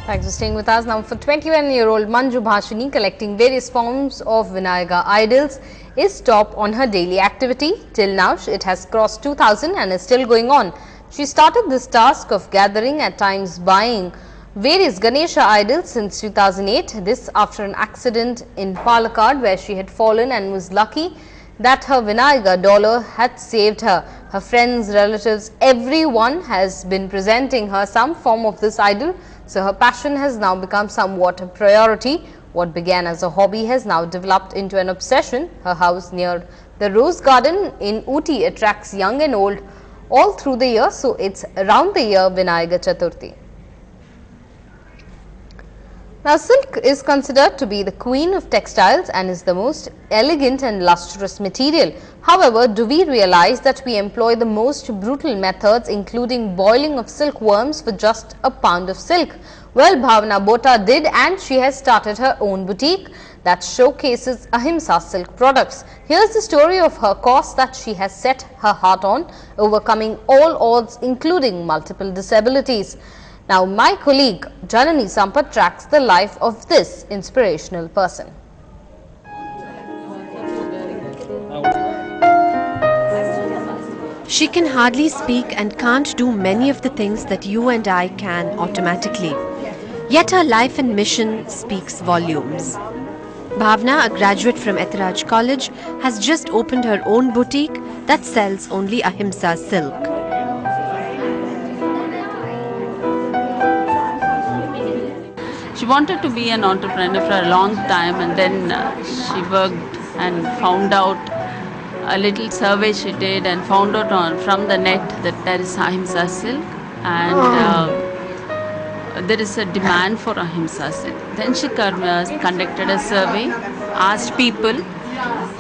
Thanks for staying with us. Now, for 21-year-old Manju Bhashini, collecting various forms of Vinayaga idols is top on her daily activity. Till now, it has crossed 2,000 and is still going on. She started this task of gathering, at times buying, various Ganesha idols since 2008. This after an accident in Palakkad where she had fallen and was lucky that her Vinayaga dollar had saved her. Her friends, relatives, everyone has been presenting her some form of this idol. So her passion has now become somewhat a priority. What began as a hobby has now developed into an obsession. Her house near the Rose Garden in Ooty attracts young and old all through the year. So it's around the year Vinayaga Chaturthi. Now, silk is considered to be the queen of textiles and is the most elegant and lustrous material. However, do we realize that we employ the most brutal methods, including boiling of silkworms for just a pound of silk? Well, Bhavna Bota did, and she has started her own boutique that showcases Ahimsa silk products. Here's the story of her cause that she has set her heart on, overcoming all odds, including multiple disabilities. Now, my colleague Janani Sampath tracks the life of this inspirational person. She can hardly speak and can't do many of the things that you and I can automatically. Yet her life and mission speaks volumes. Bhavna, a graduate from Etiraj College, has just opened her own boutique that sells only Ahimsa silk. She wanted to be an entrepreneur for a long time, and then she worked and found out a little survey she did and found out from the net that there is Ahimsa silk and there is a demand for Ahimsa silk. Then she conducted a survey, asked people.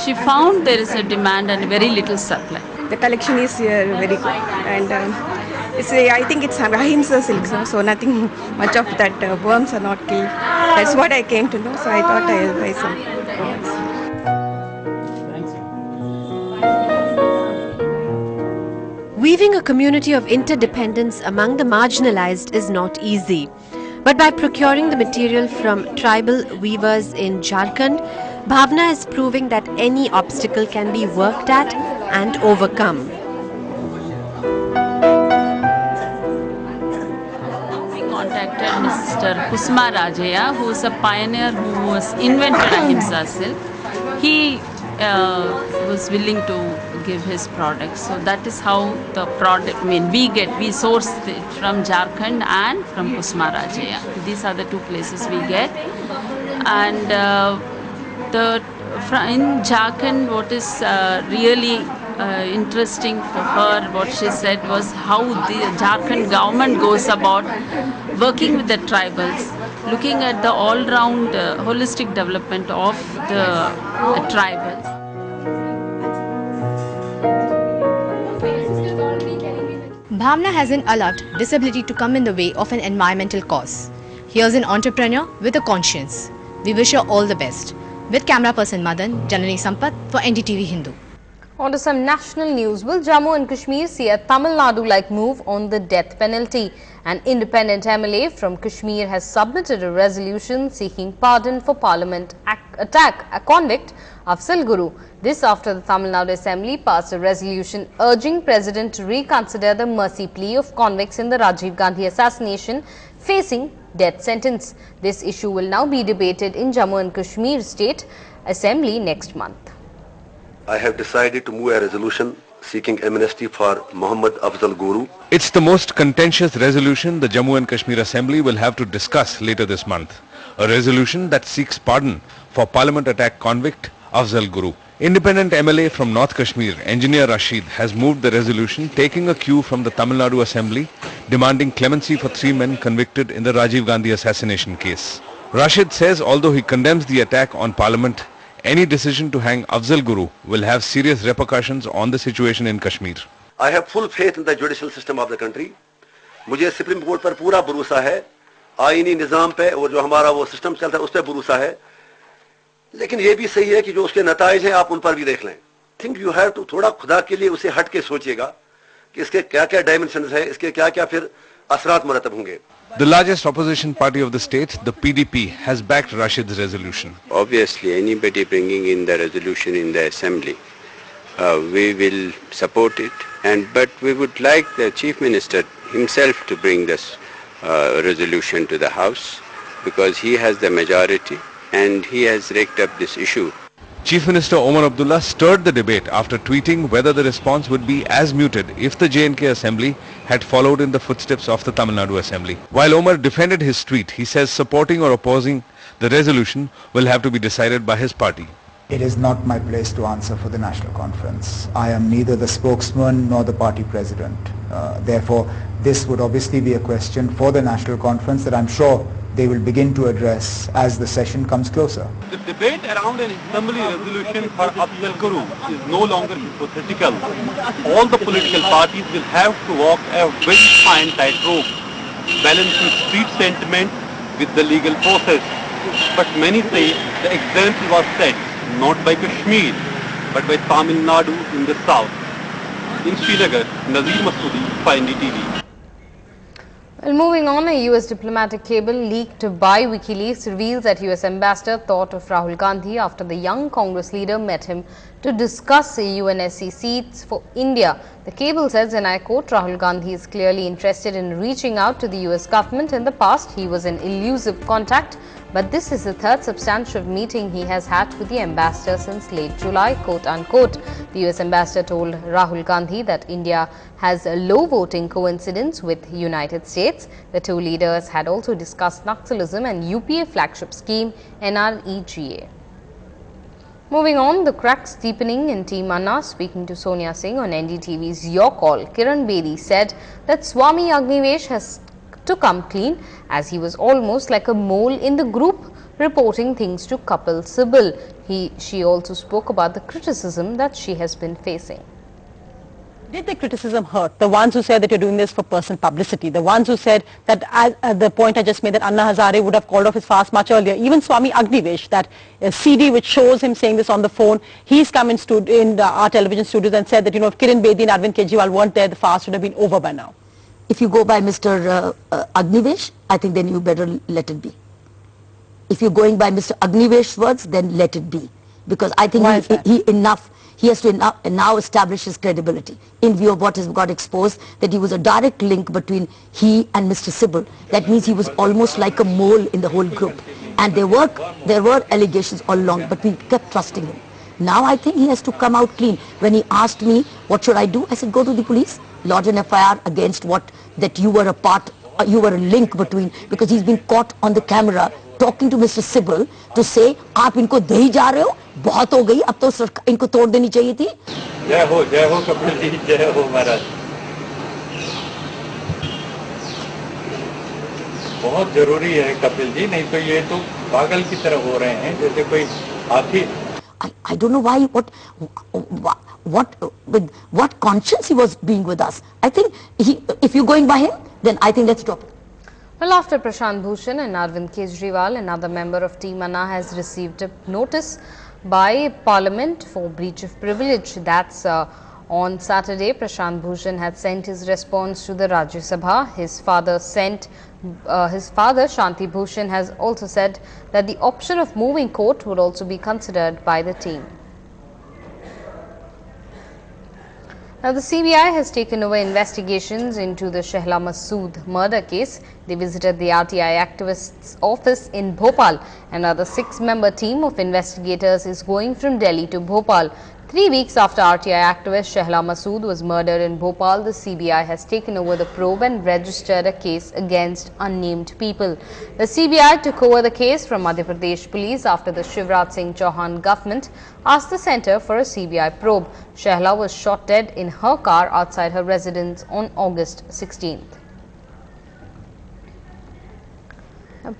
She found there is a demand and very little supply. The collection is very good, and I think it's Ahimsa silk, so nothing much of that worms are not killed. That's what I came to know, so I thought I'll buy some products. Weaving a community of interdependence among the marginalized is not easy. But by procuring the material from tribal weavers in Jharkhand, Bhavna is proving that any obstacle can be worked at and overcome. Contacted Mr. Kusma Rajaya, who is a pioneer who was invented Ahimsa silk. He was willing to give his products. So that is how the product, we source it from Jharkhand and from Kusma Rajaya. These are the two places we get. And in Jharkhand, what is really interesting for her, what she said was how the Jharkhand government goes about working with the tribals, looking at the all-round holistic development of the tribals. Bhavna hasn't allowed disability to come in the way of an environmental cause. Here's an entrepreneur with a conscience. We wish her all the best. With camera person Madan, Janani Sampath for NDTV Hindu. On to some national news. Will Jammu and Kashmir see a Tamil Nadu-like move on the death penalty? An independent MLA from Kashmir has submitted a resolution seeking pardon for Parliament attack a convict, Afzal Guru. This after the Tamil Nadu Assembly passed a resolution urging President to reconsider the mercy plea of convicts in the Rajiv Gandhi assassination facing death sentence. This issue will now be debated in Jammu and Kashmir State Assembly next month. I have decided to move a resolution seeking amnesty for Muhammad Afzal Guru. It's the most contentious resolution the Jammu and Kashmir Assembly will have to discuss later this month. A resolution that seeks pardon for Parliament attack convict Afzal Guru. Independent MLA from North Kashmir, Engineer Rashid, has moved the resolution taking a cue from the Tamil Nadu Assembly demanding clemency for 3 men convicted in the Rajiv Gandhi assassination case. Rashid says although he condemns the attack on Parliament, any decision to hang Afzal Guru will have serious repercussions on the situation in Kashmir. I have full faith in the judicial system of the country. मुझे supreme court पर पूरा भरोसा है, आईनी निजाम पे और जो हमारा वो सिस्टम चलता है उस पे भरोसा है. लेकिन ये भी सही है कि जो उसके नताइज हैं आप उन पर भी देख लें. थिंक यू हैव टू थोड़ा खुदा के लिए उसे हट के सोचिएगा कि इसके क्या क्या डायमेंशंस है, इसके क्या क्या फिर असरात मुरतब होंगे। The largest opposition party of the state, the PDP, has backed Rashid's resolution. Obviously, anybody bringing in the resolution in the assembly, we will support it. But we would like the Chief Minister himself to bring this resolution to the House, because he has the majority and he has raked up this issue. Chief Minister Omar Abdullah stirred the debate after tweeting whether the response would be as muted if the J&K Assembly had followed in the footsteps of the Tamil Nadu Assembly. While Omar defended his tweet, he says supporting or opposing the resolution will have to be decided by his party. It is not my place to answer for the National Conference. I am neither the spokesman nor the party president. Therefore, this would obviously be a question for the National Conference that I am sure they will begin to address as the session comes closer. The debate around an assembly resolution for Afzal Guru is no longer hypothetical. All the political parties will have to walk a very fine tightrope, balancing street sentiment with the legal process. But many say the example was set not by Kashmir, but by Tamil Nadu in the south. In Srinagar, Nazir Masoodi for NDTV. Well, moving on, a US diplomatic cable leaked by WikiLeaks reveals that US ambassador thought of Rahul Gandhi after the young Congress leader met him to discuss UNSC seats for India. The cable says, and I quote, Rahul Gandhi is clearly interested in reaching out to the US government. In the past, he was an elusive contact, but this is the third substantive meeting he has had with the ambassador since late July, quote unquote. The US ambassador told Rahul Gandhi that India has a low voting coincidence with United States. The two leaders had also discussed Naxalism and UPA flagship scheme NREGA. Moving on, the cracks deepening in Team Anna. Speaking to Sonia Singh on NDTV's Your Call, Kiran Bedi said that Swami Agnivesh has to come clean as he was almost like a mole in the group, reporting things to Kapil Sibal. She also spoke about the criticism that she has been facing. Did the criticism hurt? The ones who said that you're doing this for personal publicity, the ones who said that, at the point I just made, that Anna Hazare would have called off his fast much earlier. Even Swami Agnivesh, that CD which shows him saying this on the phone, he's come in our television studios and said that, if Kiran Bedi and Arvind Kejriwal weren't there, the fast would have been over by now. If you go by Mr. Agnivesh, I think then you better let it be. If you're going by Mr. Agnivesh's words, then let it be. Because I think he has to now establish his credibility in view of what has got exposed, that he was a direct link between he and Mr. Sibal. That means he was almost like a mole in the whole group. And there were allegations all along, but we kept trusting him. Now I think he has to come out clean. When he asked me, what should I do? I said, go to the police, lodge an FIR against that you were you were a link between, because he's been caught on the camera talking to Mr. Sibal to say, आप इनको दे ही जा रहे हो, बहुत हो गई, अब तो इनको तोड़ देनी चाहिए थी. जय हो कपिल जी, जय हो महाराज. बहुत जरूरी है कपिल जी, नहीं तो ये तो पागल की तरह हो रहे हैं जैसे कोई हाथी. I don't know why, what conscience he was being with us. I think if you're going by him, then I think let's drop it. Well, after Prashant Bhushan and Arvind Kejriwal, another member of Team Anna has received a notice by Parliament for breach of privilege. That's on Saturday. Prashant Bhushan had sent his response to the Rajya Sabha. His father Shanti Bhushan has also said that the option of moving court would also be considered by the team. Now, the CBI has taken over investigations into the Shehla Masood murder case. They visited the RTI activists' office in Bhopal. Another 6-member team of investigators is going from Delhi to Bhopal. 3 weeks after RTI activist Shehla Masood was murdered in Bhopal, the CBI has taken over the probe and registered a case against unnamed people. The CBI took over the case from Madhya Pradesh police after the Shivraj Singh Chauhan government asked the centre for a CBI probe. Shehla was shot dead in her car outside her residence on August 16th.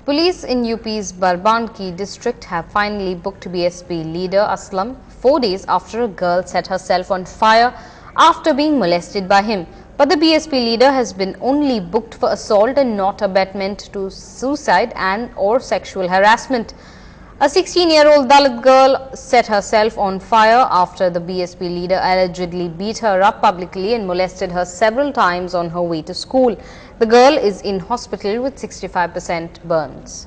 Police in UP's Barbanki district have finally booked BSP leader Aslam 4 days after a girl set herself on fire after being molested by him. But the BSP leader has been only booked for assault and not abetment to suicide and or sexual harassment. A 16-year-old Dalit girl set herself on fire after the BSP leader allegedly beat her up publicly and molested her several times on her way to school. The girl is in hospital with 65% burns.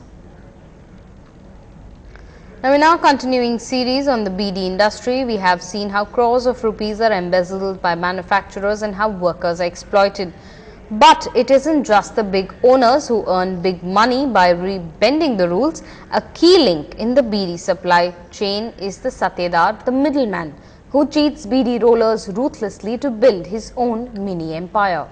Now, in our continuing series on the beedi industry, we have seen how crores of rupees are embezzled by manufacturers and how workers are exploited. But it isn't just the big owners who earn big money by bending the rules. A key link in the beedi supply chain is the sattedar, the middleman, who cheats beedi rollers ruthlessly to build his own mini empire.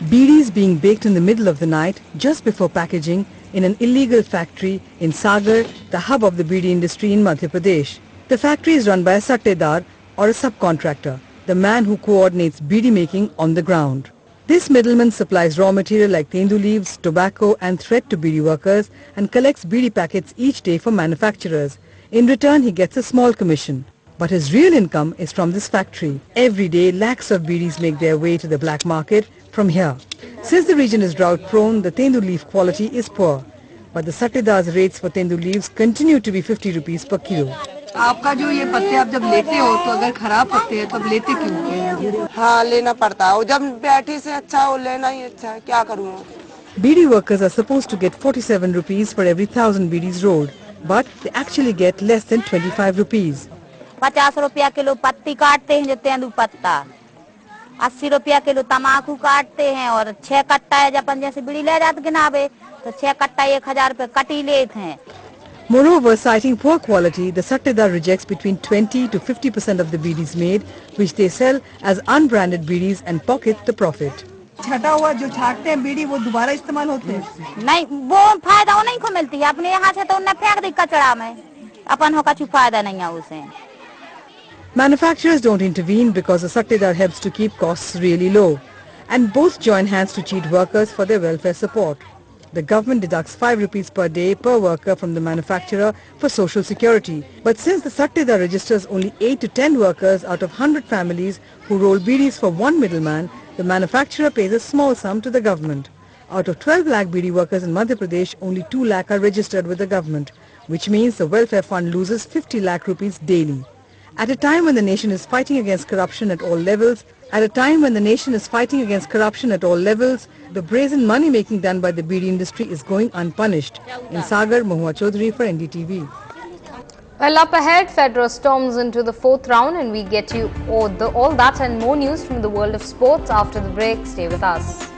Beedis being baked in the middle of the night just before packaging in an illegal factory in Sagar, the hub of the beedi industry in Madhya Pradesh. The factory is run by a sattedar or a subcontractor, the man who coordinates beedi making on the ground. This middleman supplies raw material like tendu leaves, tobacco and thread to beedi workers and collects beedi packets each day for manufacturers. In return, he gets a small commission. But his real income is from this factory. Every day, lakhs of beedis make their way to the black market from here. Since the region is drought prone, the tendu leaf quality is poor. But the sattedar's rates for tendu leaves continue to be 50 rupees per kilo. आपका जो ये पत्ते आप जब लेते हो तो अगर खराब पत्ते हैं तब लेते क्यों? हाँ लेना पड़ता है, जब बैठी से अच्छा हो लेना ही अच्छा है, क्या करूँ? Beedi workers are supposed to get 47 rupees for every 1,000 beedis rolled, but they actually get less than 25 rupees. 50 रुपया किलो पत्ती काटते हैं जो तेंदू पत्ता, 80 रुपया किलो तमाकू काटते हैं और 6 कट्टा है जब अपन जैसे बीड़ी ले जाते गिनावे तो 6 कट्टा 1000 रुपए कटी लेते हैं. Moreover, citing poor quality, the sattedar rejects between 20 to 50% of the beedis made, which they sell as unbranded beedis and pocket the profit. छटा हुआ जो छाटते हैं बीड़ी वो दोबारा इस्तेमाल होते हैं? नहीं, वो फायदा नहीं को मिलती है, अपने यहाँ से तो उन्हें फेंक दी कचरा में, अपन होगा कुछ फायदा नहीं है उसे. Manufacturers don't intervene because the sattedar helps to keep costs really low, and both join hands to cheat workers for their welfare support. The government deducts 5 rupees per day per worker from the manufacturer for social security. But since the sattedar registers only 8 to 10 workers out of 100 families who roll beedis for one middleman, the manufacturer pays a small sum to the government. Out of 12 lakh beedi workers in Madhya Pradesh, only 2 lakh are registered with the government, which means the welfare fund loses 50 lakh rupees daily. At a time when the nation is fighting against corruption at all levels, the brazen money-making done by the beedi industry is going unpunished. In Sagar, Mahua Chaudhary for NDTV. Well, up ahead, Federer storms into the 4th round and we get you all that and more news from the world of sports after the break. Stay with us.